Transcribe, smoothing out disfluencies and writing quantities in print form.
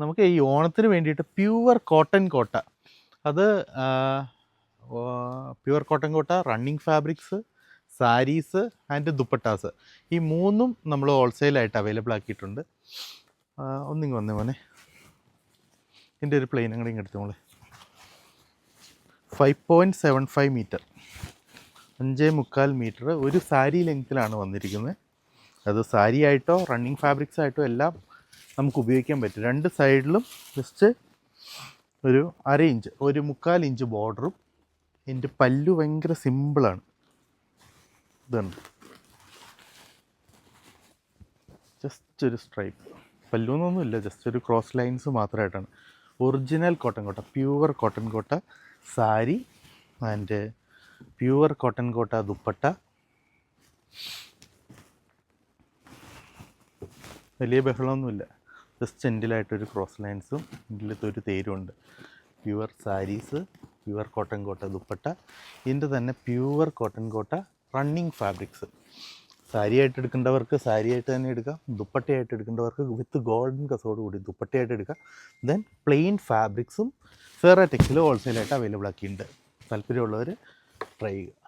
നമുക്ക് ഈ ഓണത്തിന് വേണ്ടിയിട്ട് പ്യുവർ കോട്ടൺ കോട്ട, അത് pure cotton Kota, running fabrics, saris and dupattas, ഈ മൂന്നും നമ്മൾ ഹോൾസെയിലായിട്ട് അവൈലബിൾ ആക്കിയിട്ടുണ്ട്. ഒന്നിങ്ങ് വന്നേ മോനെ, ഇതിൻ്റെ ഒരു പ്ലെയിൻ കൂടെ ഇങ്ങ് എടുത്തു മോളെ. 5.75 മീറ്റർ, 5.25 മീറ്റർ ഒരു സാരി ലെങ്ത്തിലാണ് വന്നിരിക്കുന്നത്. അത് സാരി ആയിട്ടോ റണ്ണിങ് ഫാബ്രിക്സ് ആയിട്ടോ എല്ലാം നമുക്ക് ഉപയോഗിക്കാൻ പറ്റും. രണ്ട് സൈഡിലും ജസ്റ്റ് ഒരു 1/2 ഇഞ്ച്, 1/4 ഇഞ്ച് ബോർഡറും. ഇതിൻ്റെ പല്ലു ഭയങ്കര സിമ്പിളാണ്. ഇതുണ്ട്, ജസ്റ്റ് ഒരു സ്ട്രൈപ്പ്, പല്ലുന്നൊന്നുമില്ല, ജസ്റ്റ് ഒരു ക്രോസ് ലൈൻസ് മാത്രമായിട്ടാണ്. ഒറിജിനൽ കോട്ടൺ കോട്ട, പ്യുവർ കോട്ടൺ കോട്ട സാരി ആൻഡ് പ്യുവർ കോട്ടൺ കോട്ട ദുപ്പട്ട. വലിയ ബഹളമൊന്നുമില്ല, ജസ്റ്റ് എൻഡിലായിട്ടൊരു ക്രോസ് ലൈൻസും എൻഡിലത്തൊരു തേരും ഉണ്ട്. പ്യുവർ സാരീസ്, പ്യുവർ കോട്ടൺ കോട്ട ദുപ്പട്ട. ഇതിൻ്റെ തന്നെ pure cotton Kota running fabrics. സാരിയായിട്ട് എടുക്കേണ്ടവർക്ക് സാരിയായിട്ട് തന്നെ എടുക്കാം, ദുപ്പട്ടയായിട്ട് എടുക്കേണ്ടവർക്ക് വിത്ത് ഗോൾഡൻ കസോട് കൂടി ദുപ്പട്ടയായിട്ട് എടുക്കാം. ദെൻ പ്ലെയിൻ ഫാബ്രിക്സും ഫെറ ടെക്സിൽ ഹോൾസെയിലായിട്ട് അവൈലബിൾ ആക്കിയിട്ടുണ്ട്. താല്പര്യമുള്ളവർ ട്രൈ ചെയ്യുക.